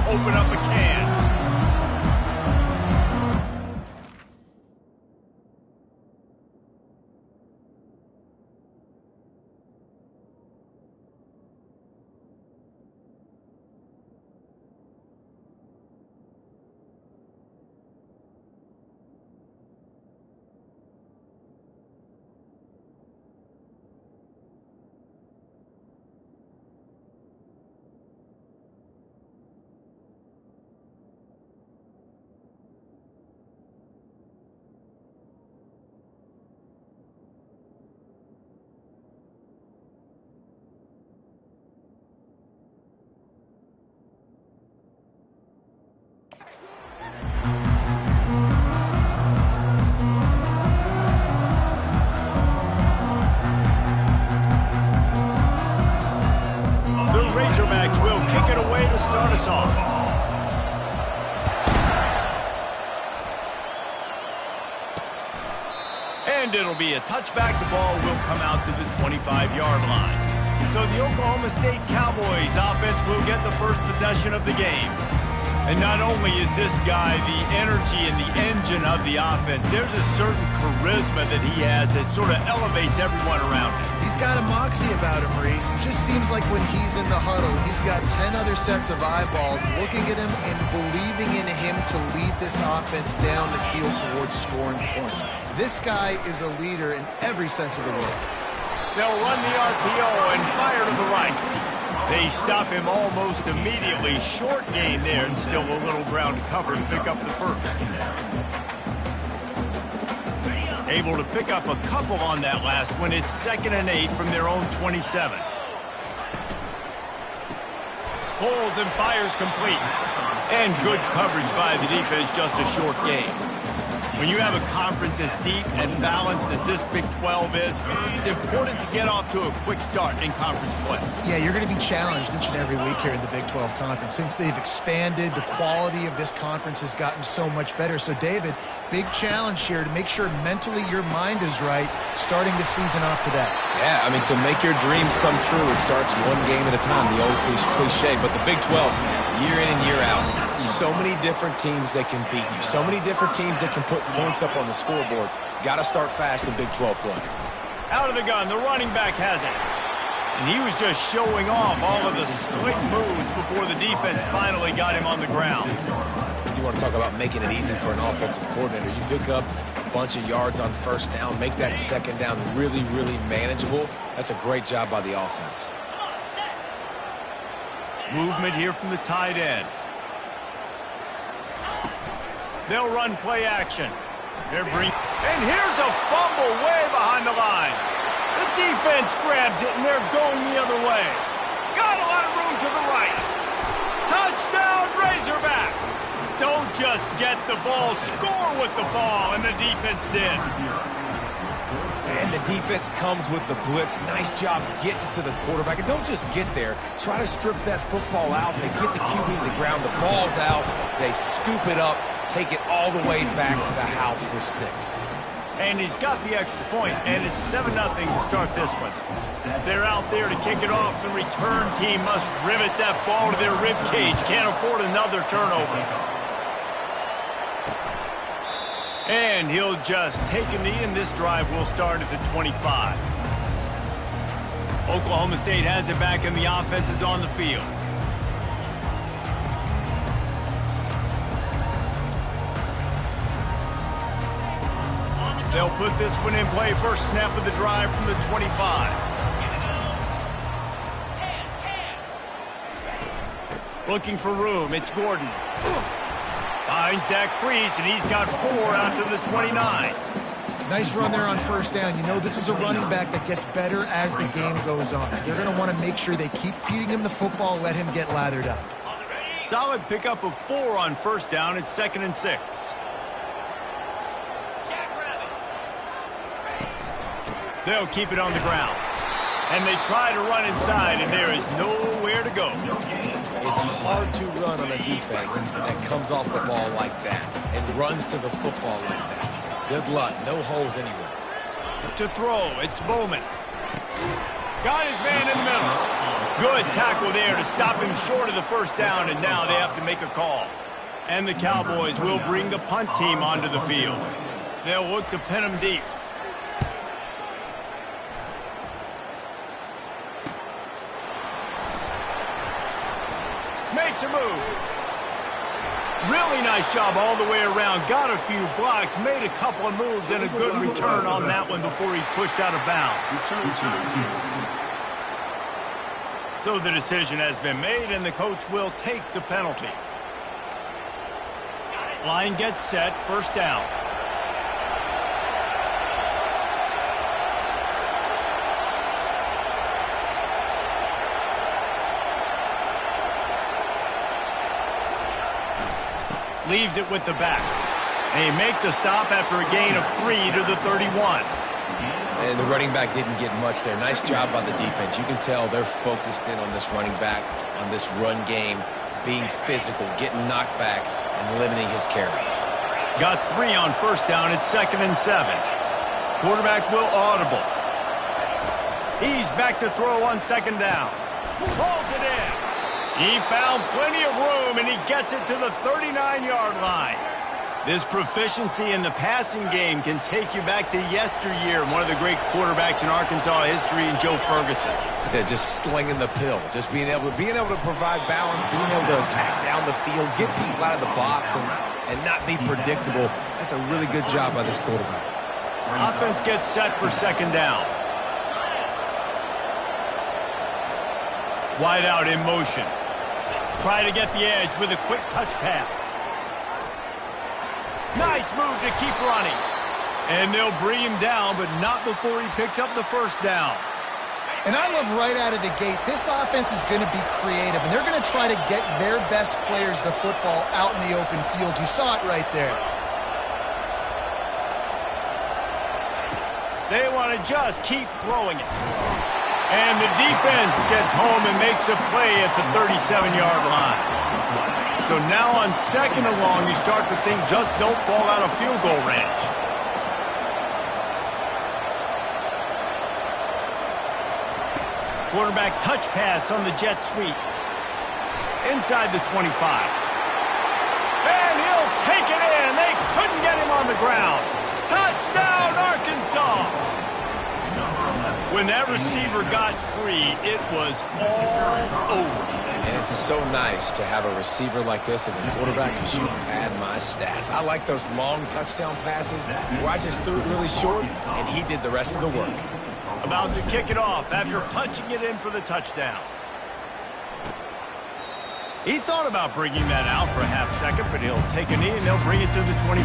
open up a can. The Razorbacks will kick it away to start us off. And it'll be a touchback. The ball will come out to the 25-yard line. So the Oklahoma State Cowboys offense will get the first possession of the game. And not only is this guy the energy and the engine of the offense, there's a certain charisma that he has that sort of elevates everyone around him. He's got a moxie about him, Reese. It just seems like when he's in the huddle, he's got 10 other sets of eyeballs looking at him and believing in him to lead this offense down the field towards scoring points. This guy is a leader in every sense of the word. They'll run the RPO and fire to the right. They stop him almost immediately. Short gain there, and still a little ground to cover to pick up the first. Able to pick up a couple on that last one. It's 2nd and 8 from their own 27. Pulls and fires complete. And good coverage by the defense, just a short gain. When you have a conference as deep and balanced as this Big 12 is, it's important to get off to a quick start in conference play. Yeah, you're going to be challenged each and every week here in the Big 12 Conference. Since they've expanded, the quality of this conference has gotten so much better. So, David, big challenge here to make sure mentally your mind is right starting the season off today. Yeah, I mean, to make your dreams come true, it starts one game at a time, the old cliche. But the Big 12, year in and year out, so many different teams that can beat you, so many different teams that can put points up on the scoreboard. Got to start fast in Big 12 play. Out of the gun, the running back has it. And he was just showing off all of the slick moves before the defense finally got him on the ground. You want to talk about making it easy for an offensive coordinator. You pick up a bunch of yards on first down, make that second down really, really manageable. That's a great job by the offense. Movement here from the tight end. They'll run play action. And here's a fumble way behind the line. The defense grabs it, and they're going the other way. Got a lot of room to the right. Touchdown, Razorbacks. Don't just get the ball, score with the ball, and the defense did. And the defense comes with the blitz. Nice job getting to the quarterback. And don't just get there. Try to strip that football out. They get the QB to the ground. The ball's out. They scoop it up, take it all the way back to the house for 6. And he's got the extra point, and it's 7-0 to start this one. They're out there to kick it off. The return team must rivet that ball to their rib cage. Can't afford another turnover. And he'll just take a knee, and this drive will start at the 25. Oklahoma State has it back, and the offense is on the field. They'll put this one in play. First snap of the drive from the 25. Looking for room. It's Gordon. Finds that crease, and he's got 4 out to the 29. Nice run there on first down. You know this is a running back that gets better as the game goes on. So they're going to want to make sure they keep feeding him the football, let him get lathered up. Solid pickup of 4 on first down. It's 2nd and 6. They'll keep it on the ground. And they try to run inside, and there is nowhere to go. It's hard to run on a defense that comes off the ball like that and runs to the football like that. Good luck. No holes anywhere. To throw, it's Bowman. Got his man in the middle. Good tackle there to stop him short of the first down, and now they have to make a call. And the Cowboys will bring the punt team onto the field. They'll look to pin him deep. Makes a move. Really nice job all the way around. Got a few blocks, made a couple of moves, and a good return on that one before he's pushed out of bounds. So the decision has been made, and the coach will take the penalty. Line gets set, first down. Leaves it with the back. They make the stop after a gain of 3 to the 31. And the running back didn't get much there. Nice job by the defense. You can tell they're focused in on this running back, on this run game, being physical, getting knockbacks, and limiting his carries. Got 3 on first down. It's 2nd and 7. Quarterback will audible. He's back to throw on 2nd down. Pulls it in. He found plenty of room, and he gets it to the 39-yard line. This proficiency in the passing game can take you back to yesteryear, one of the great quarterbacks in Arkansas history, and Joe Ferguson. Yeah, just slinging the pill, just being able to provide balance, being able to attack down the field, get people out of the box, and not be predictable. That's a really good job by this quarterback. Offense gets set for 2nd down. Wide out in motion. Try to get the edge with a quick touch pass. Nice move to keep running. And they'll bring him down, but not before he picks up the first down. And I love right out of the gate, this offense is going to be creative, and they're going to try to get their best players the football out in the open field. You saw it right there. They want to just keep throwing it. And the defense gets home and makes a play at the 37-yard line. So now on 2nd and long, you start to think just don't fall out of field goal range. Quarterback touch pass on the jet sweep. Inside the 25. And he'll take it in. They couldn't get him on the ground. Touchdown, Arkansas! When that receiver got free, it was all over. And it's so nice to have a receiver like this as a quarterback because you pad my stats. I like those long touchdown passes where I just threw it really short, and he did the rest of the work. About to kick it off after punching it in for the touchdown. He thought about bringing that out for a half second, but he'll take a knee and they'll bring it to the 25.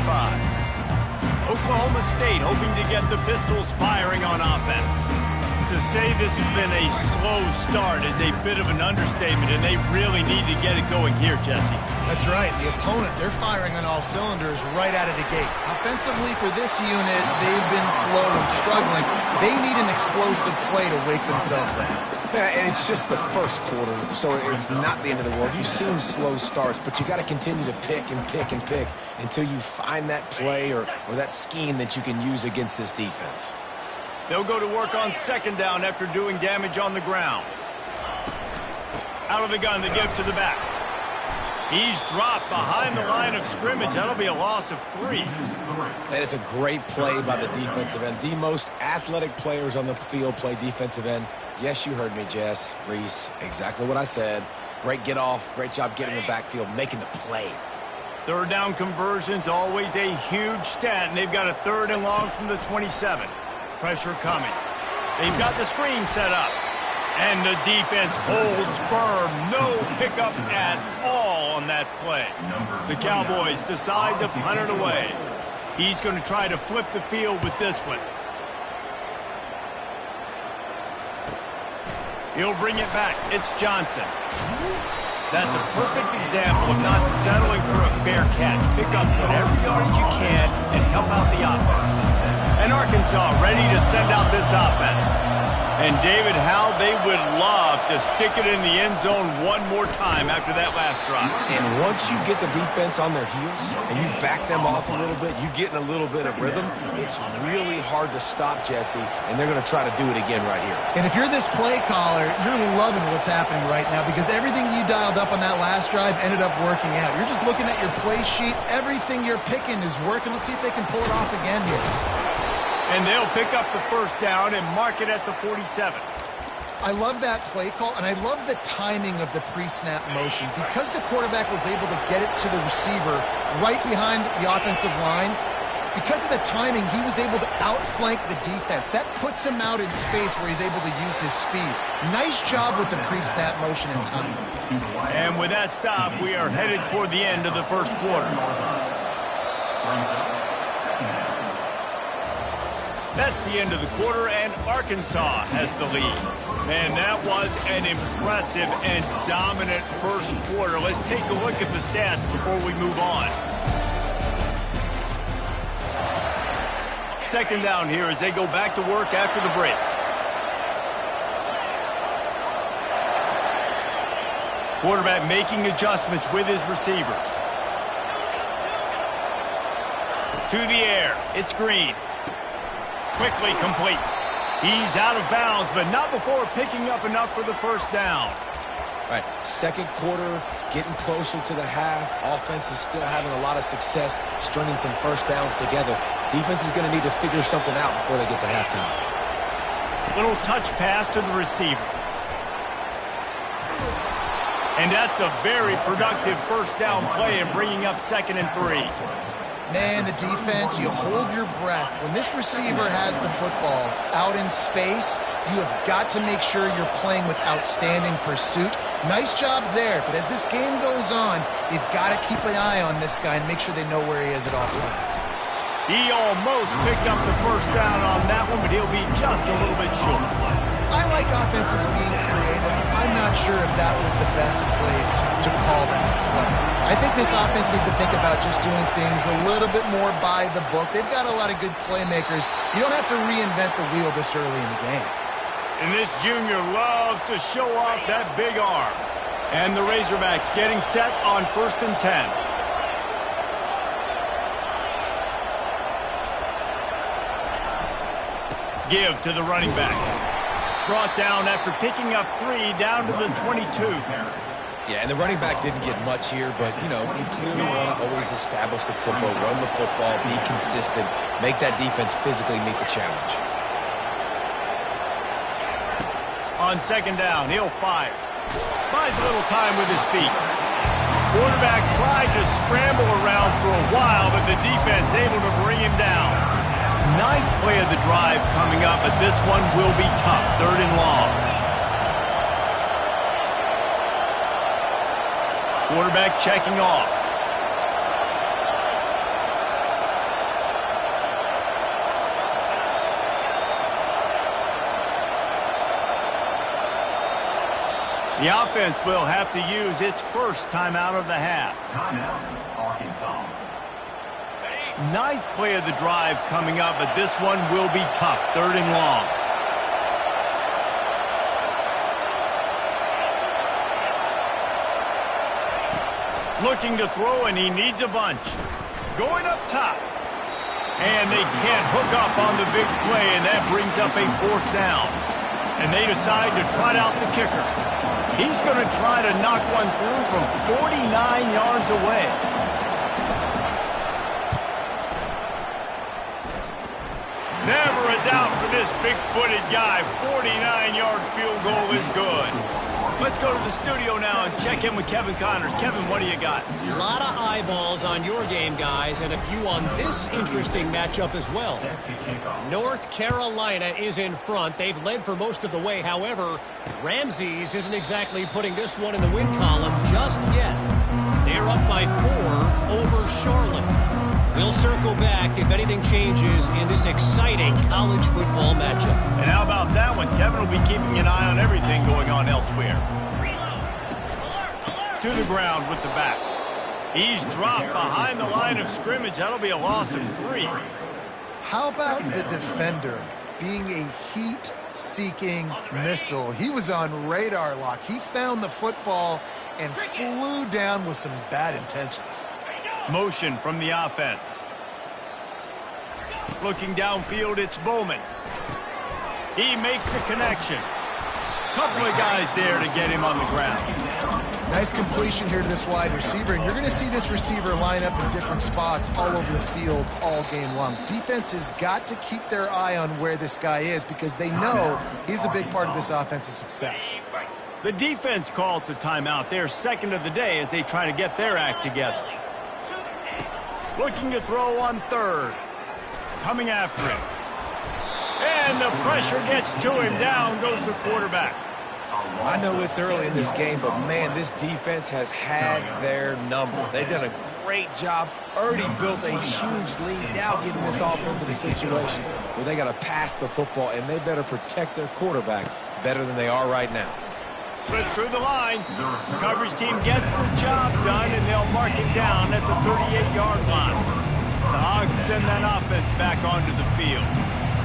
Oklahoma State hoping to get the Pistols firing on offense. To say this has been a slow start is a bit of an understatement, and they really need to get it going here, Jesse. That's right. The opponent, they're firing on all cylinders right out of the gate. Offensively for this unit, they've been slow and struggling. They need an explosive play to wake themselves up. Yeah, and it's just the first quarter, so it's not the end of the world. You've seen slow starts, but you got to continue to pick and pick and pick until you find that play or that scheme that you can use against this defense. They'll go to work on 2nd down after doing damage on the ground. Out of the gun, they give to the back. He's dropped behind the line of scrimmage. That'll be a loss of 3. And it's a great play by the defensive end. The most athletic players on the field play defensive end. Yes, you heard me, Jess, Reese, exactly what I said. Great get off, great job getting in the backfield, making the play. 3rd down conversion's always a huge stat, and they've got a 3rd and long from the 27. Pressure coming. They've got the screen set up. And the defense holds firm. No pickup at all on that play. The Cowboys decide to punt it away. He's going to try to flip the field with this one. He'll bring it back. It's Johnson. That's a perfect example of not settling for a fair catch. Pick up whatever yardage you can and help out the offense. And Arkansas ready to send out this offense. And, David, how they would love to stick it in the end zone one more time after that last drive. And once you get the defense on their heels and you back them off a little bit, you get in a little bit of rhythm, it's really hard to stop, Jesse, and they're going to try to do it again right here. And if you're this play caller, you're loving what's happening right now because everything you dialed up on that last drive ended up working out. You're just looking at your play sheet. Everything you're picking is working. Let's see if they can pull it off again here. And they'll pick up the first down and mark it at the 47. I love that play call, and I love the timing of the pre-snap motion. Because the quarterback was able to get it to the receiver right behind the offensive line, because of the timing, he was able to outflank the defense. That puts him out in space where he's able to use his speed. Nice job with the pre-snap motion and timing. And with that stop, we are headed toward the end of the first quarter. That's the end of the quarter, and Arkansas has the lead. Man, that was an impressive and dominant first quarter. Let's take a look at the stats before we move on. Second down here as they go back to work after the break. Quarterback making adjustments with his receivers. To the air, it's Green. Quickly complete. He's out of bounds, but not before picking up enough for the first down. All right, second quarter, getting closer to the half. Offense is still having a lot of success stringing some first downs together. Defense is going to need to figure something out before they get to halftime. Little touch pass to the receiver. And that's a very productive first down play in bringing up 2nd and 3. Man, the defense, you hold your breath. When this receiver has the football out in space, you have got to make sure you're playing with outstanding pursuit. Nice job there, but as this game goes on, you've got to keep an eye on this guy and make sure they know where he is at all times. He almost picked up the first down on that one, but he'll be just a little bit short. I like offenses being creative. I'm not sure if that was the best place to call that play. I think this offense needs to think about just doing things a little bit more by the book. They've got a lot of good playmakers. You don't have to reinvent the wheel this early in the game. And this junior loves to show off that big arm. And the Razorbacks getting set on 1st and 10. Give to the running back. Brought down after picking up 3 down to the 22. Yeah, and the running back didn't get much here, but, you know, you clearly want to always establish the tempo, run the football, be consistent, make that defense physically meet the challenge. On 2nd down, he'll fire. Buys a little time with his feet. Quarterback tried to scramble around for a while, but the defense able to bring him down. 9th play of the drive coming up, but this one will be tough. 3rd and long. Quarterback checking off. The offense will have to use its first timeout of the half. Timeout, Arkansas. 9th play of the drive coming up, but this one will be tough. 3rd and long. Looking to throw, and he needs a bunch. Going up top. And they can't hook up on the big play, and that brings up a 4th down. And they decide to trot out the kicker. He's going to try to knock one through from 49 yards away. Never a doubt for this big-footed guy. 49-yard field goal is good. Let's go to the studio now and check in with Kevin Connors. Kevin, what do you got? A lot of eyeballs on your game, guys, and a few on this interesting matchup as well. North Carolina is in front. They've led for most of the way. However, Ramses isn't exactly putting this one in the win column just yet. They're up by 4 over Charlotte. We'll circle back if anything changes in this exciting college football matchup. And how about that one? Kevin will be keeping an eye on everything going on elsewhere. To the ground with the back. He's dropped behind the line of scrimmage. That'll be a loss of 3. How about the defender being a heat seeking missile. He was on radar lock. He found the football and flew down with some bad intentions. Motion from the offense. Looking downfield, it's Bowman. He makes the connection. Couple of guys there to get him on the ground. Nice completion here to this wide receiver, and you're going to see this receiver line up in different spots all over the field all game long. Defense has got to keep their eye on where this guy is because they know he's a big part of this offense's success. The defense calls the timeout. They're second of the day as they try to get their act together. Looking to throw on third. Coming after him. And the pressure gets to him. Down goes the quarterback. I know it's early in this game, but, man, this defense has had their number. They've done a great job. Already built a huge lead. Now getting this offense in a situation where they got to pass the football, and they better protect their quarterback better than they are right now. Slips through the line. Coverage team gets the job done, and they'll mark it down at the 38-yard line. The Hogs send that offense back onto the field.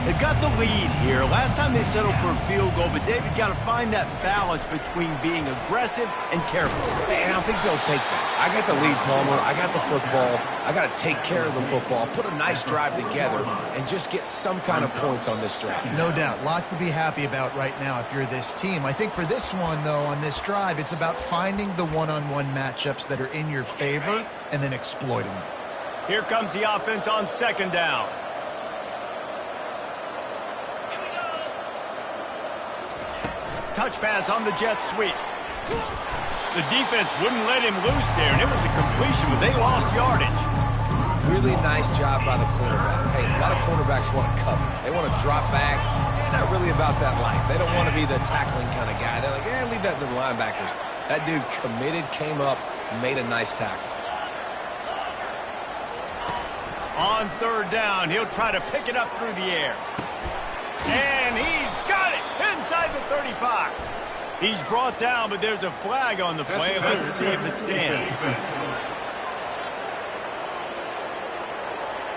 They've got the lead here. Last time they settled for a field goal, but David got to find that balance between being aggressive and careful. And I think they'll take that. I got the lead, Palmer. I got the football. I got to take care of the football, put a nice drive together, and just get some kind of points on this drive. No doubt. Lots to be happy about right now if you're this team. I think for this one, though, on this drive, it's about finding the one-on-one matchups that are in your favor and then exploiting them. Here comes the offense on second down. Touch pass on the jet sweep. The defense wouldn't let him loose there, and it was a completion, but they lost yardage. Really nice job by the quarterback. Hey, a lot of quarterbacks want to cover. They want to drop back. They're not really about that life. They don't want to be the tackling kind of guy. They're like, leave that to the linebackers. That dude committed, came up, made a nice tackle. On third down, he'll try to pick it up through the air. And he's got it inside the 35. He's brought down, but there's a flag on the play. Let's see if it stands.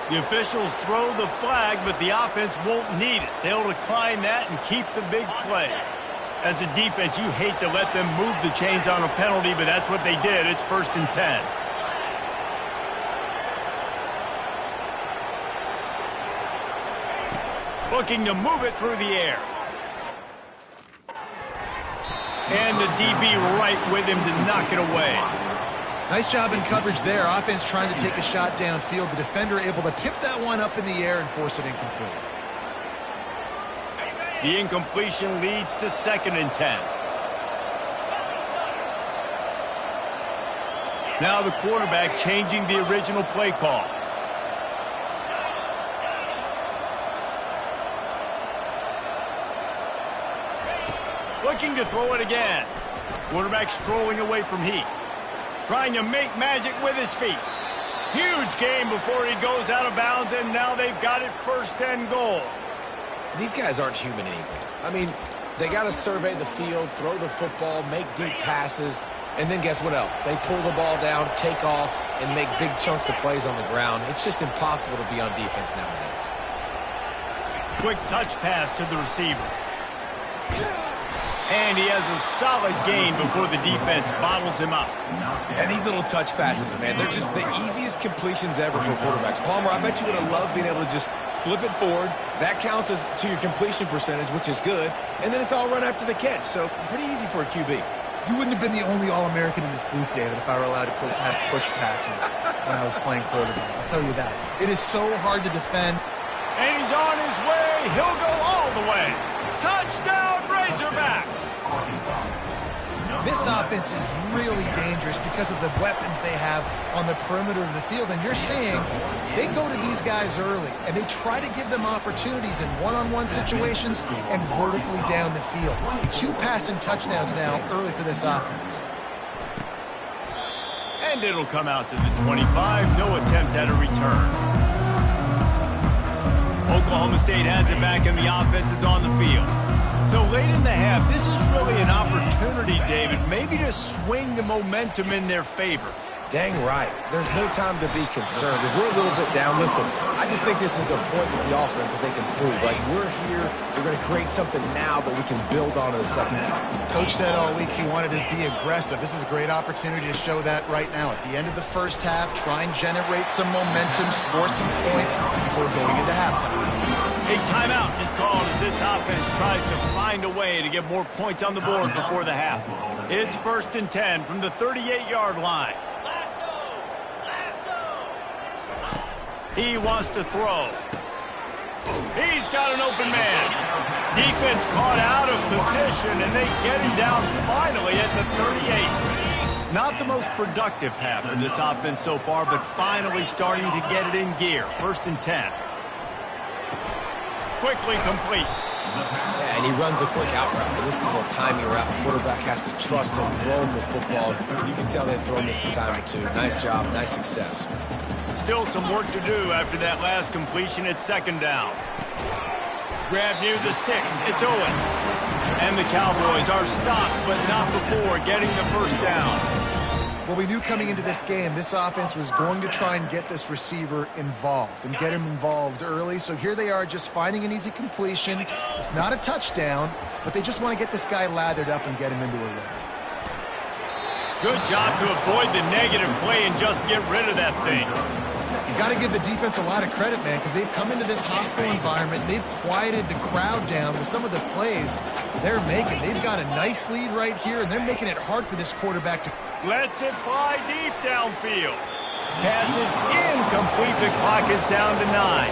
The officials throw the flag, but the offense won't need it. They'll decline that and keep the big play. As a defense, you hate to let them move the chains on a penalty, but that's what they did. It's 1st and 10. Looking to move it through the air. And the DB right with him to knock it away. Nice job in coverage there. Offense trying to take a shot downfield. The defender able to tip that one up in the air and force it incomplete. The incompletion leads to 2nd and 10. Now the quarterback changing the original play call. Looking to throw it again. Quarterback strolling away from heat. Trying to make magic with his feet. Huge game before he goes out of bounds, and now they've got it 1st and goal. These guys aren't human anymore. I mean, they got to survey the field, throw the football, make deep passes, and then guess what else? They pull the ball down, take off, and make big chunks of plays on the ground. It's just impossible to be on defense nowadays. Quick touch pass to the receiver. And he has a solid gain before the defense bottles him up. And these little touch passes, man, they're just the easiest completions ever for quarterbacks. Palmer, I bet you would have loved being able to just flip it forward. That counts as to your completion percentage, which is good. And then it's all run after the catch, so pretty easy for a QB. You wouldn't have been the only All-American in this booth, David, if I were allowed to have push passes when I was playing quarterback. I'll tell you that. It is so hard to defend. And he's on his way. He'll go all the way. Touchdown, Razorbacks! This offense is really dangerous because of the weapons they have on the perimeter of the field. And you're seeing they go to these guys early, and they try to give them opportunities in one-on-one situations and vertically down the field. 2 passing touchdowns now early for this offense. And it'll come out to the 25. No attempt at a return. Oklahoma State has it back, and the offense is on the field. So late in the half, this is really an opportunity, David, maybe to swing the momentum in their favor. Dang right. There's no time to be concerned. If we're a little bit down, listen, I just think this is a point with the offense that they can prove. Like, we're here, we're going to create something now that we can build on in the second half. Coach said all week he wanted to be aggressive. This is a great opportunity to show that right now. At the end of the first half, try and generate some momentum, score some points before going into halftime. A timeout is called as this offense tries to find a way to get more points on the board before the half. It's 1st and 10 from the 38-yard line. He wants to throw. He's got an open man. Defense caught out of position, and they get him down finally at the 38. Not the most productive half for this offense so far, but finally starting to get it in gear. 1st and 10. Quickly complete. Yeah, and he runs a quick out route. And this is a timing route. The quarterback has to trust him, throw him the football. You can tell they've thrown this a time or two. Nice job, nice success. Still some work to do after that last completion at 2nd down. Grab near the sticks. It's Owens. And the Cowboys are stopped, but not before getting the 1st down. Well, we knew coming into this game, this offense was going to try and get this receiver involved and get him involved early. So here they are just finding an easy completion. It's not a touchdown, but they just want to get this guy lathered up and get him into a rhythm. Good job to avoid the negative play and just get rid of that thing. You got to give the defense a lot of credit, man, because they've come into this hostile environment. They've quieted the crowd down with some of the plays they're making. They've got a nice lead right here, and they're making it hard for this quarterback to... Lets it fly deep downfield. Pass is incomplete. The clock is down to 9.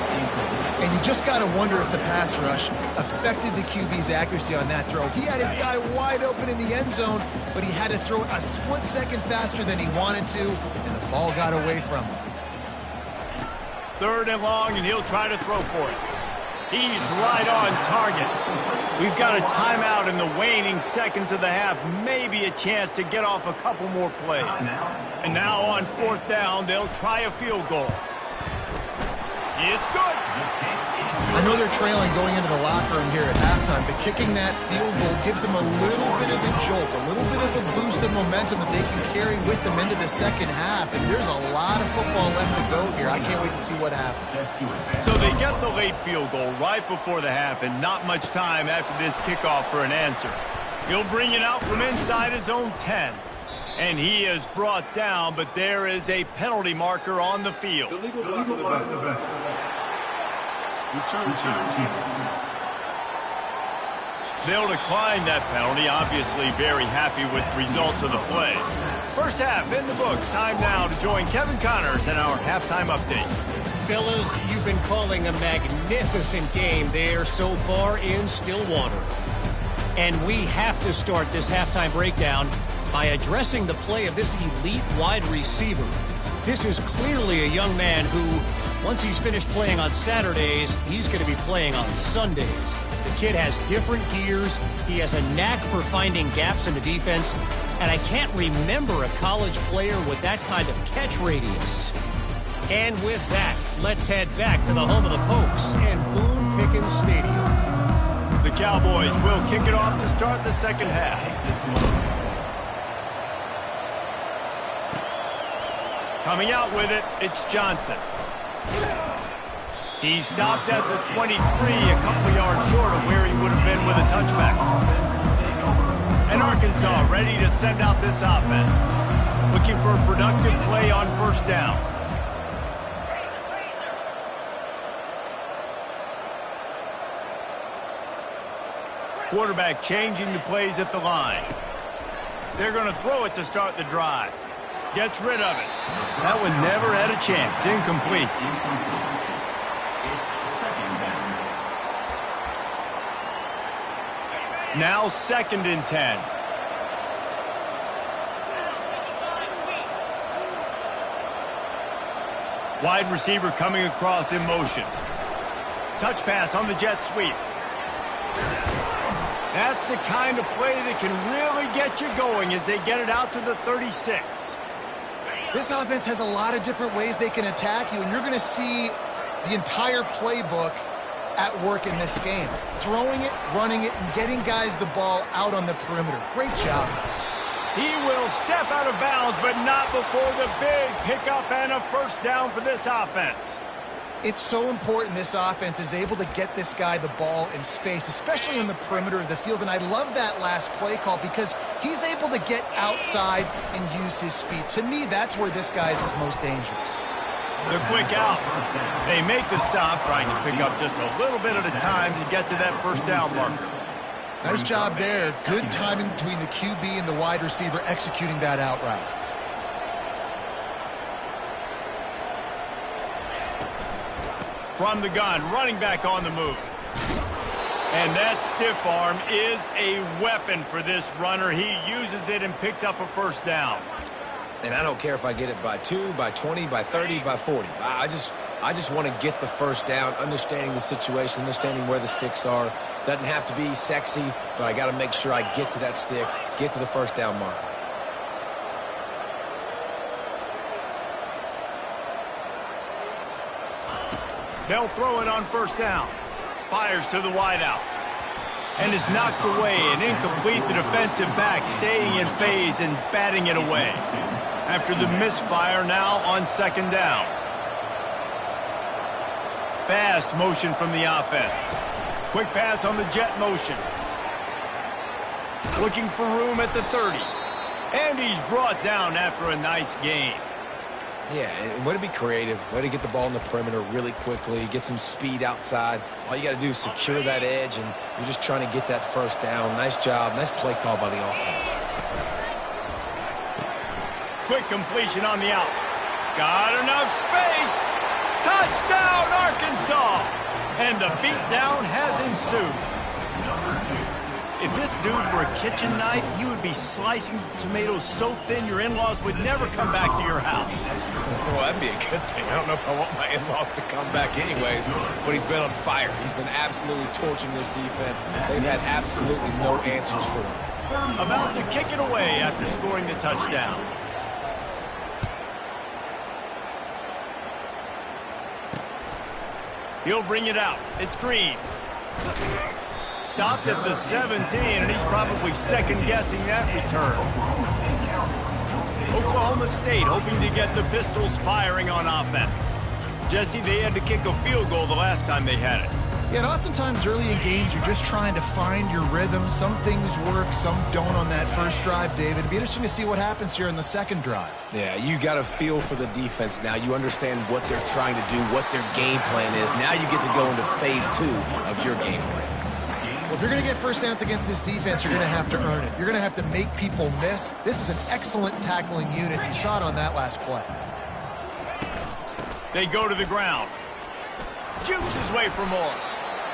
And you just got to wonder if the pass rush affected the QB's accuracy on that throw. He had his guy wide open in the end zone, but he had to throw it a split second faster than he wanted to, and the ball got away from him. 3rd and long, and he'll try to throw for it. He's right on target. We've got a timeout in the waning seconds of the half. Maybe a chance to get off a couple more plays. And now on 4th down, they'll try a field goal. It's good. I know they're trailing going into the locker room here at halftime, but kicking that field goal gives them a little bit of a jolt, a little bit of a boost of momentum that they can carry with them into the second half. And there's a lot of football left to go here. I can't wait to see what happens. So they get the late field goal right before the half, and not much time after this kickoff for an answer. He'll bring it out from inside his own 10. And he is brought down, but there is a penalty marker on the field. They'll decline that penalty, obviously very happy with the results of the play. First half in the books. Time now to join Kevin Connors in our halftime update. Fellas, you've been calling a magnificent game there so far in Stillwater. And we have to start this halftime breakdown by addressing the play of this elite wide receiver. This is clearly a young man who, once he's finished playing on Saturdays, he's going to be playing on Sundays. The kid has different gears. He has a knack for finding gaps in the defense. And I can't remember a college player with that kind of catch radius. And with that, let's head back to the home of the Pokes and Boone Pickens Stadium. The Cowboys will kick it off to start the second half. Coming out with it, it's Johnson. He stopped at the 23, a couple yards short of where he would have been with a touchback. And Arkansas ready to send out this offense. Looking for a productive play on 1st down. Quarterback changing the plays at the line. They're going to throw it to start the drive. Gets rid of it. That one never had a chance. Incomplete. Now 2nd and 10. Wide receiver coming across in motion. Touch pass on the jet sweep. That's the kind of play that can really get you going as they get it out to the 36. This offense has a lot of different ways they can attack you, and you're going to see the entire playbook at work in this game. Throwing it, running it, and getting guys the ball out on the perimeter. Great job. He will step out of bounds, but not before the big pickup and a first down for this offense. It's so important this offense is able to get this guy the ball in space, especially on the perimeter of the field. And I love that last play call because he's able to get outside and use his speed. To me, that's where this guy is his most dangerous. The quick out. They make the stop, trying to pick up just a little bit at a time to get to that first down marker. Nice job there. Good timing between the QB and the wide receiver executing that out route. From the gun, running back on the move. And that stiff arm is a weapon for this runner. He uses it and picks up a first down. And I don't care if I get it by 2, by 20, by 30, by 40. I just want to get the first down, understanding the situation, understanding where the sticks are. Doesn't have to be sexy, but I got to make sure I get to that stick, get to the first down marker. They'll throw it on first down. Fires to the wideout. And is knocked away and incomplete. The defensive back staying in phase and batting it away. After the misfire, now on second down. Fast motion from the offense. Quick pass on the jet motion. Looking for room at the 30. And he's brought down after a nice gain. Yeah, and way to be creative, way to get the ball in the perimeter really quickly, get some speed outside. All you got to do is secure that edge, and you're just trying to get that first down. Nice job, nice play call by the offense. Quick completion on the out. Got enough space. Touchdown, Arkansas! And the beatdown has ensued. If this dude were a kitchen knife, he would be slicing tomatoes so thin your in-laws would never come back to your house. Well, that'd be a good thing. I don't know if I want my in-laws to come back anyways, but he's been on fire. He's been absolutely torching this defense. They've had absolutely no answers for him. About to kick it away after scoring the touchdown. He'll bring it out. It's Green. Stopped at the 17, and he's probably second-guessing that return. Oklahoma State hoping to get the Pistols firing on offense. Jesse, they had to kick a field goal the last time they had it. Yeah, and oftentimes early in games, you're just trying to find your rhythm. Some things work, some don't on that first drive, David. It'd be interesting to see what happens here in the second drive. Yeah, you got a feel for the defense now. You understand what they're trying to do, what their game plan is. Now you get to go into phase 2 of your game plan. Well, if you're going to get first downs against this defense, you're going to have to earn it. You're going to have to make people miss. This is an excellent tackling unit. You saw it on that last play. They go to the ground. Jukes his way for more.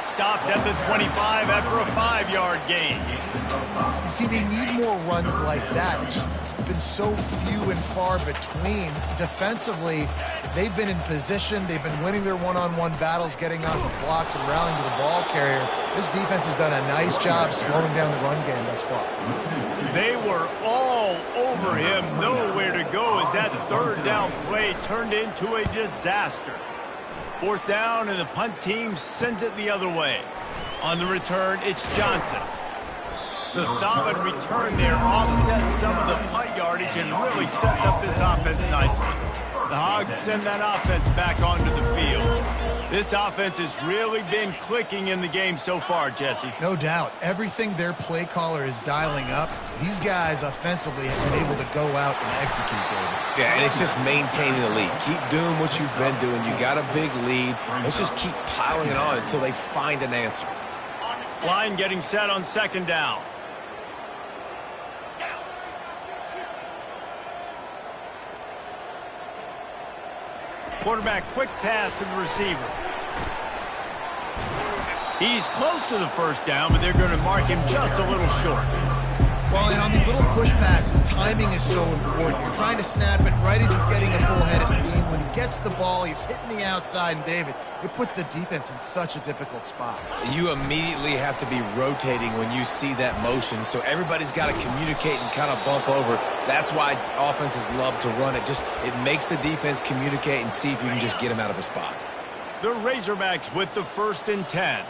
Stopped at the 25 after a 5-yard gain. You see, they need more runs like that. It's been so few and far between. Defensively, they've been in position. They've been winning their one-on-one battles, getting off the blocks and rallying to the ball carrier. This defense has done a nice job slowing down the run game thus far. They were all over him. Nowhere to go as that third down play turned into a disaster. Fourth down, and the punt team sends it the other way. On the return, it's Johnson. The solid return there offsets some of the punt yardage and really sets up this offense nicely. The Hogs send that offense back onto the field. This offense has really been clicking in the game so far, Jesse. No doubt. Everything their play caller is dialing up, these guys offensively have been able to go out and execute, David. Yeah, and it's just maintaining the lead. Keep doing what you've been doing. You got a big lead. Let's just keep piling it on until they find an answer. Line getting set on second down. Quarterback quick pass to the receiver. He's close to the first down, but they're going to mark him just a little short. Well, and on these little push passes, timing is so important. You're trying to snap it right as he's getting a full head of steam. When he gets the ball, he's hitting the outside, and David, it puts the defense in such a difficult spot. You immediately have to be rotating when you see that motion, so everybody's got to communicate and kind of bump over. That's why offenses love to run it. It makes the defense communicate and see if you can just get him out of a spot. The Razorbacks with the 1st and 10.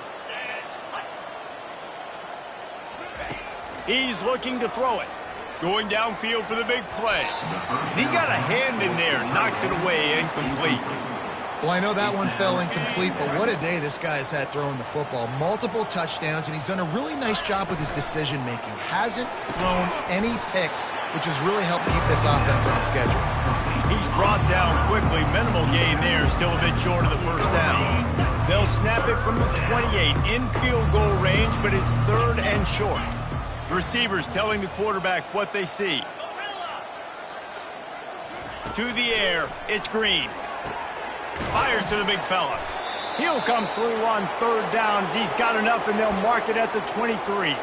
He's looking to throw it. Going downfield for the big play. And he got a hand in there, knocks it away, incomplete. Well, I know that one fell incomplete, but what a day this guy has had throwing the football. Multiple touchdowns, and he's done a really nice job with his decision-making. Hasn't thrown any picks, which has really helped keep this offense on schedule. He's brought down quickly. Minimal gain there, still a bit short of the first down. They'll snap it from the 28 in field goal range, but it's 3rd and short. Receivers telling the quarterback what they see. To the air, it's Green. Fires to the big fella. He'll come through on 3rd downs. He's got enough, and they'll mark it at the 23.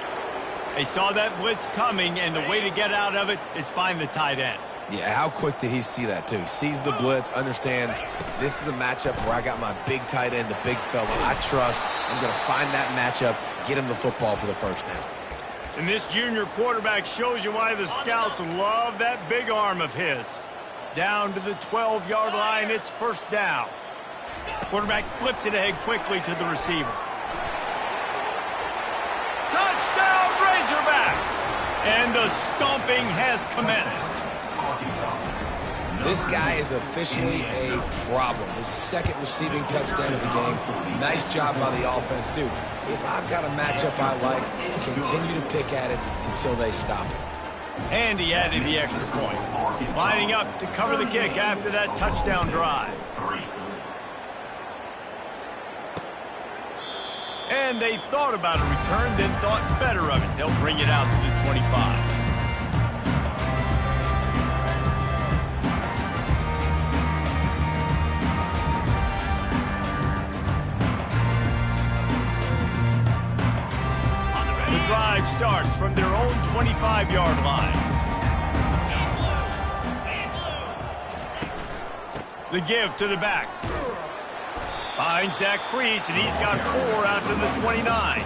They saw that blitz coming, and the way to get out of it is find the tight end. Yeah, how quick did he see that, too? Sees the blitz, understands this is a matchup where I got my big tight end, the big fella I trust. I'm going to find that matchup, get him the football for the first down. And this junior quarterback shows you why the scouts love that big arm of his. Down to the 12-yard line, it's 1st down. Quarterback flips it ahead quickly to the receiver. Touchdown, Razorbacks! And the stomping has commenced. This guy is officially a problem. His 2nd receiving touchdown of the game. Nice job by the offense. Dude, if I've got a matchup I like, continue to pick at it until they stop it. And he added the extra point. Lining up to cover the kick after that touchdown drive. And they thought about a return, then thought better of it. They'll bring it out to the 25. The drive starts from their own 25-yard line. The give to the back. Finds that crease, and he's got 4 out to the 29.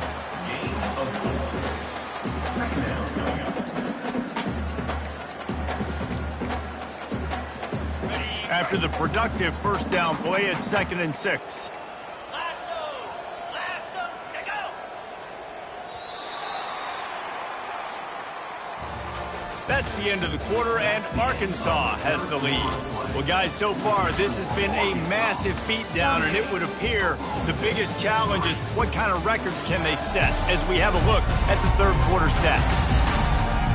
After the productive 1st down play, it's 2nd and 6. That's the end of the quarter, and Arkansas has the lead. Well, guys, so far, this has been a massive beatdown, and it would appear the biggest challenge is what kind of records can they set as we have a look at the 3rd quarter stats.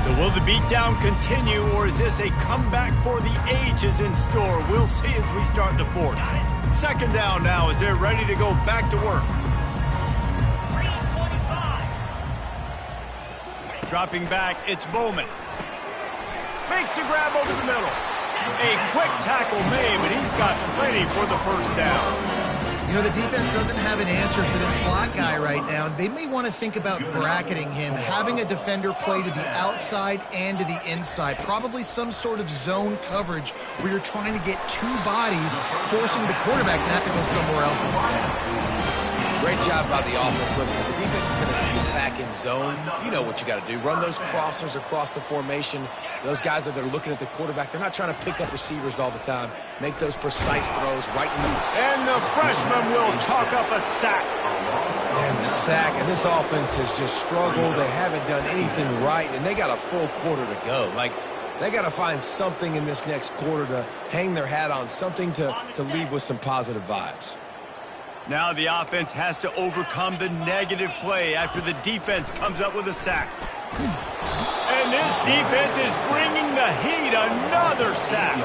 So will the beatdown continue, or is this a comeback for the ages in store? We'll see as we start the 4th. 2nd down now as they're ready to go back to work. Dropping back, it's Bowman. Makes the grab over the middle. A quick tackle made, but he's got plenty for the 1st down. You know, the defense doesn't have an answer for this slot guy right now. They may want to think about bracketing him, having a defender play to the outside and to the inside. Probably some sort of zone coverage where you're trying to get 2 bodies, forcing the quarterback to have to go somewhere else. Great job by the offense. Listen, if the defense is going to sit back in zone, you know what you got to do. Run those crossers across the formation. Those guys that are looking at the quarterback, they're not trying to pick up receivers all the time. Make those precise throws right in the... And the freshman will chalk up a sack. And the sack, and this offense has just struggled. They haven't done anything right, and they got a full quarter to go. Like, they got to find something in this next quarter to hang their hat on, something to leave with some positive vibes. Now the offense has to overcome the negative play after the defense comes up with a sack. And this defense is bringing the heat. Another sack.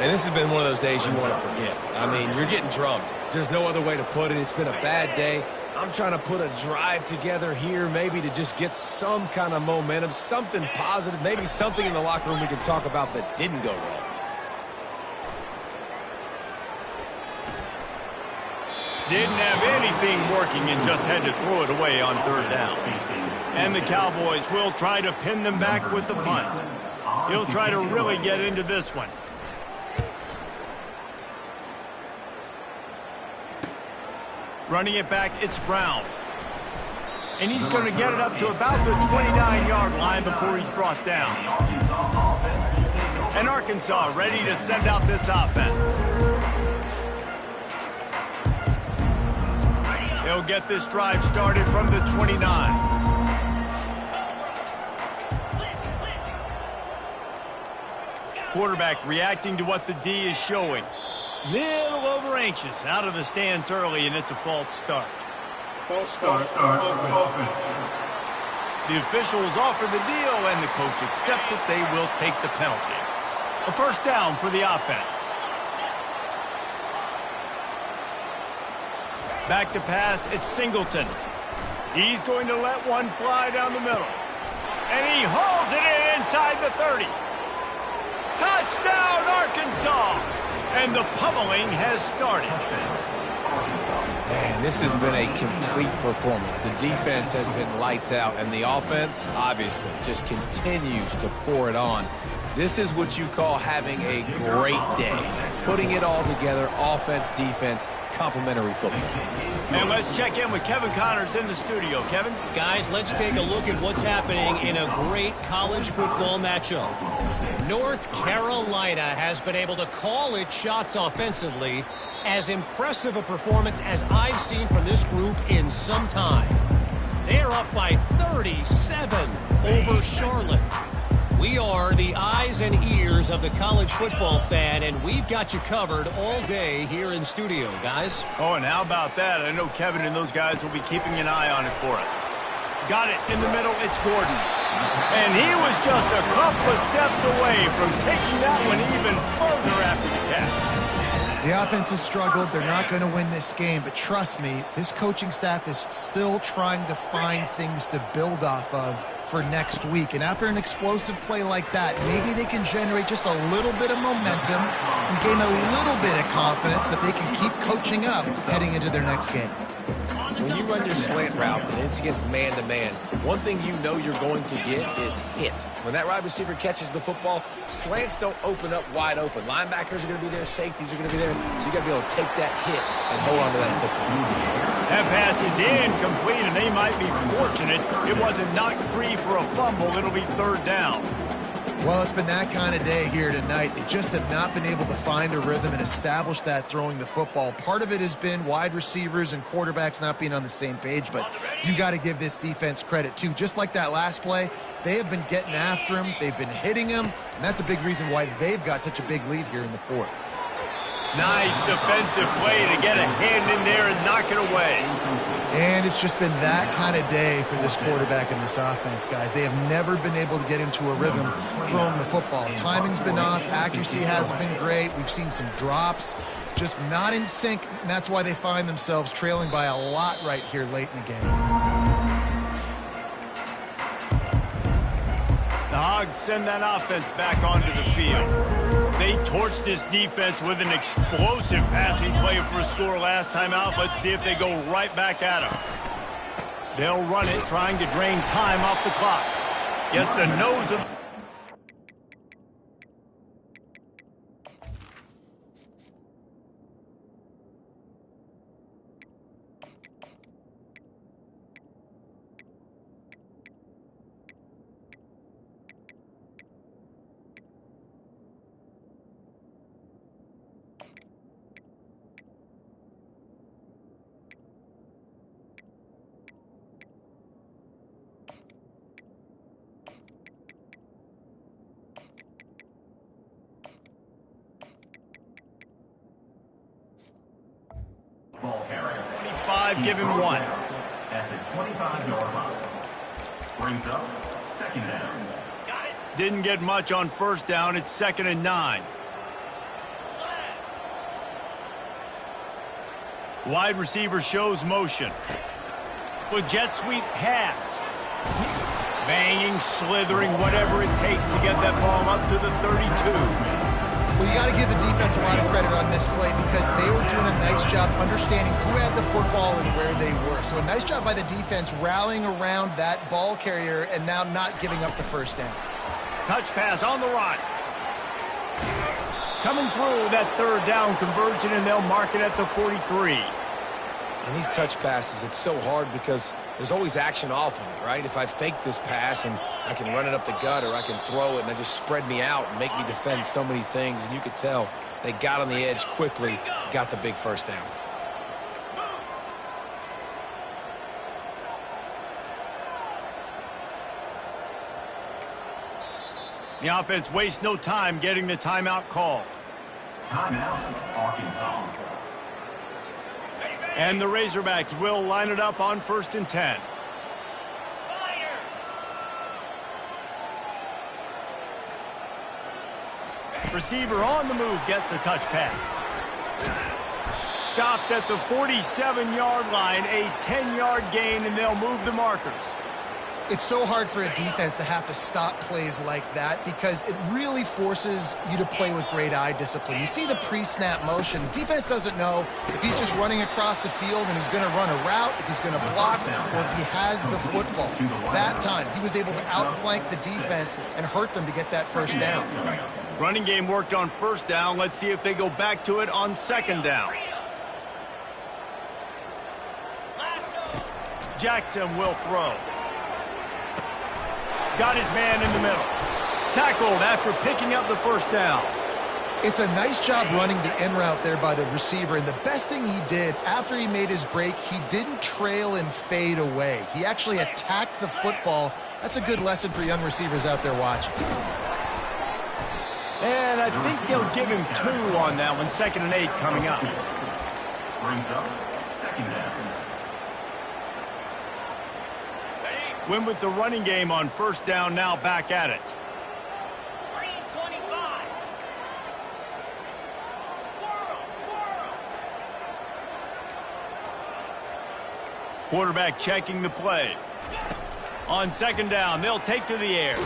And this has been one of those days you want to forget. I mean, you're getting drummed. There's no other way to put it. It's been a bad day. I'm trying to put a drive together here, maybe to just get some kind of momentum, something positive, maybe something in the locker room we can talk about that didn't go wrong. Didn't have anything working and just had to throw it away on 3rd down. And the Cowboys will try to pin them back with the punt. He'll try to really get into this one. Running it back, it's Brown. And he's going to get it up to about the 29-yard line before he's brought down. And Arkansas ready to send out this offense. They'll get this drive started from the 29. quarterback reacting to what the D is showing. Little over anxious out of the stance early, and it's a false start. False start. Offense. The officials offer the deal, and the coach accepts it. They will take the penalty. A first down for the offense. Back to pass, it's Singleton. He's going to let one fly down the middle. And he hauls it in inside the 30. Touchdown, Arkansas! And the pummeling has started. Man, this has been a complete performance. The defense has been lights out, and the offense, obviously, just continues to pour it on. This is what you call having a great day. Putting it all together, offense, defense, complementary football. And let's check in with Kevin Connors in the studio. Kevin? Guys, let's take a look at what's happening in a great college football matchup. North Carolina has been able to call its shots offensively. As impressive a performance as I've seen from this group in some time. They're up by 37 over Charlotte. We are the eyes and ears of the college football fan, and we've got you covered all day here in studio, guys. Oh, and how about that? I know Kevin and those guys will be keeping an eye on it for us. Got it in the middle. It's Gordon. And he was just a couple of steps away from taking that one even further after the catch. The offense has struggled. They're not going to win this game, but trust me, this coaching staff is still trying to find things to build off of for next week. And after an explosive play like that, maybe they can generate just a little bit of momentum and gain a little bit of confidence that they can keep coaching up heading into their next game. When you run your slant route and it's against man-to-man, one thing you know you're going to get is hit. When that wide receiver catches the football, slants don't open up wide open. Linebackers are going to be there, safeties are going to be there, so you got to be able to take that hit and hold on to that football. That pass is incomplete, and they might be fortunate it wasn't knocked free for a fumble. It'll be third down. Well, it's been that kind of day here tonight. They just have not been able to find a rhythm and establish that throwing the football. Part of it has been wide receivers and quarterbacks not being on the same page, but you got to give this defense credit too. Just like that last play, they have been getting after him. They've been hitting him, and that's a big reason why they've got such a big lead here in the fourth. Nice defensive play to get a hand in there and knock it away. And it's just been that kind of day for this quarterback and this offense, guys. They have never been able to get into a rhythm throwing the football. Timing's been off. Accuracy hasn't been great. We've seen some drops, just not in sync, and that's why they find themselves trailing by a lot right here late in the game. The Hogs send that offense back onto the field. They torched this defense with an explosive passing play for a score last time out. Let's see if they go right back at them. They'll run it, trying to drain time off the clock. Yes, the nose of... Ball carrier. 25, give him one. At the 25-yard line. Brings up second down. Didn't get much on first down. It's 2nd and 9. Wide receiver shows motion. With jet sweep pass. Banging, slithering, whatever it takes to get that ball up to the 32. Well, you got to give the defense a lot of credit on this play because they were doing a nice job understanding who had the football and where they were. So a nice job by the defense rallying around that ball carrier and now not giving up the first down. Touch pass on the run. Coming through that third down conversion, and they'll mark it at the 43. And these touch passes, it's so hard because there's always action off of it, right? If I fake this pass and I can run it up the gut or I can throw it and they just spread me out and make me defend so many things, and you could tell they got on the edge quickly, got the big first down. The offense wastes no time getting the timeout called. Timeout, Arkansas. And the Razorbacks will line it up on 1st and 10. Receiver on the move gets the touch pass. Stopped at the 47-yard line, a 10-yard gain, and they'll move the markers. It's so hard for a defense to have to stop plays like that because it really forces you to play with great eye discipline. You see the pre-snap motion. Defense doesn't know if he's just running across the field and he's going to run a route, if he's going to block, or if he has the football. That time, he was able to outflank the defense and hurt them to get that first down. Running game worked on 1st down. Let's see if they go back to it on 2nd down. Jackson will throw. Got his man in the middle. Tackled after picking up the 1st down. It's a nice job running the in route there by the receiver, and the best thing he did after he made his break, he didn't trail and fade away. He actually attacked the football. That's a good lesson for young receivers out there watching. And I think they'll give him 2 on that one. 2nd and 8 coming up. Brings up 2nd down. Win with the running game on 1st down, now back at it. Quarterback checking the play. On 2nd down, they'll take to the air.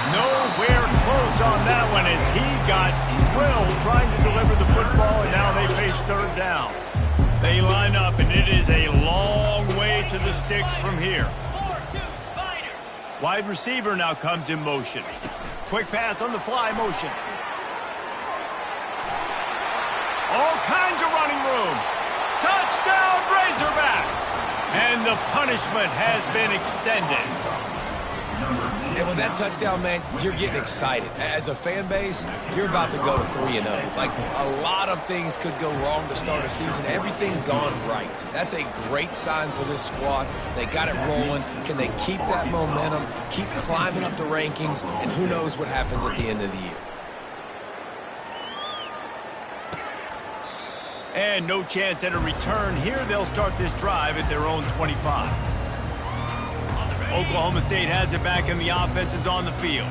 Nowhere close on that one as he got drilled trying to deliver the football, and now they face 3rd down. They line up, and it is a long way to the sticks from here. Wide receiver now comes in motion. Quick pass on the fly motion. All kinds of running room. Touchdown, Razorbacks! And the punishment has been extended. And with that touchdown, man, you're getting excited. As a fan base, you're about to go to 3-0. Like, a lot of things could go wrong to start a season. Everything gone right. That's a great sign for this squad. They got it rolling. Can they keep that momentum, keep climbing up the rankings, and who knows what happens at the end of the year. And no chance at a return here. They'll start this drive at their own 25. Oklahoma State has it back, and the offense is on the field.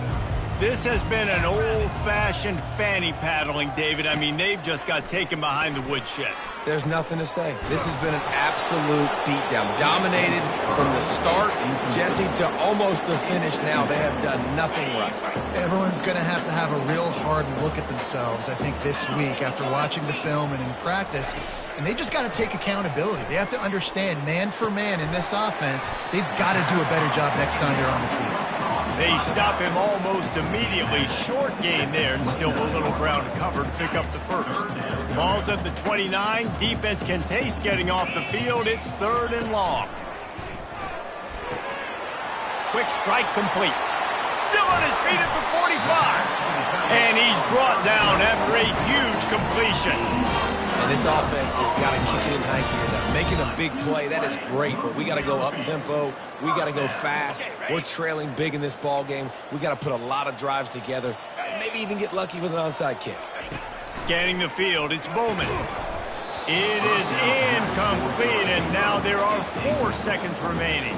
This has been an old-fashioned fanny paddling, David. I mean, they've just got taken behind the woodshed. There's nothing to say. This has been an absolute beatdown. Dominated from the start, Jesse, to almost the finish now. They have done nothing right. Everyone's going to have a real hard look at themselves, I think, this week after watching the film and in practice. And they just got to take accountability. They have to understand, man for man in this offense, they've got to do a better job next time they're on the field. They stop him almost immediately. Short gain there, and still a little ground covered to pick up the 1st. Ball's at the 29. Defense can taste getting off the field. It's 3rd and long. Quick strike complete. Still on his feet at the 45. And he's brought down after a huge completion. And this offense has got to kick it in high gear now. Making a big play, that is great, but we got to go up-tempo. We got to go fast. We're trailing big in this ball game. We got to put a lot of drives together and maybe even get lucky with an onside kick. Scanning the field, it's Bowman. It is incomplete, and now there are 4 seconds remaining.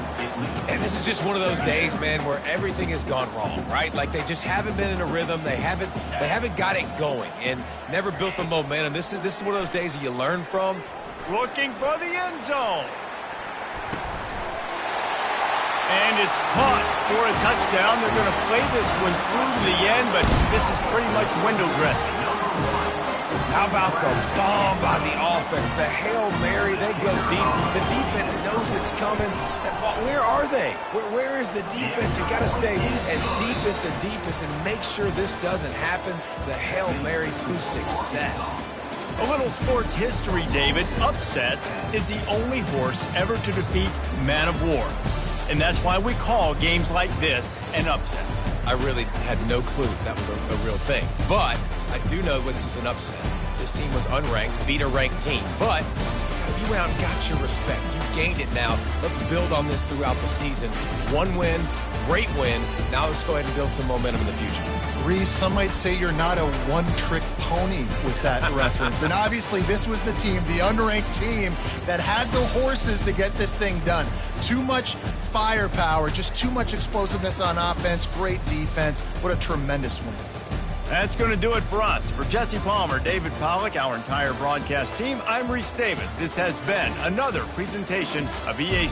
And this is just one of those days, man, where everything has gone wrong, right? Like they just haven't been in a rhythm. They haven't got it going and never built the momentum. This is one of those days that you learn from. Looking for the end zone. And it's caught for a touchdown. They're going to play this one through to the end, but this is pretty much window dressing. How about the bomb by the offense? The Hail Mary, they go deep. The defense knows it's coming. Where are they? Where is the defense? You got to stay as deep as the deepest and make sure this doesn't happen. The Hail Mary to success. A little sports history, David. Upset is the only horse ever to defeat Man of War. And that's why we call games like this an upset. I really had no clue that was a real thing. But I do know this is an upset. This team was unranked, beat a ranked team. But you out and got your respect. You gained it now. Let's build on this throughout the season. One win, great win. Now let's go ahead and build some momentum in the future. Reese, some might say you're not a one-trick pony with that reference. And obviously this was the team, the unranked team, that had the horses to get this thing done. Too much firepower, just too much explosiveness on offense, great defense. What a tremendous win. That's going to do it for us. For Jesse Palmer, David Pollack, our entire broadcast team, I'm Reese Davis. This has been another presentation of EA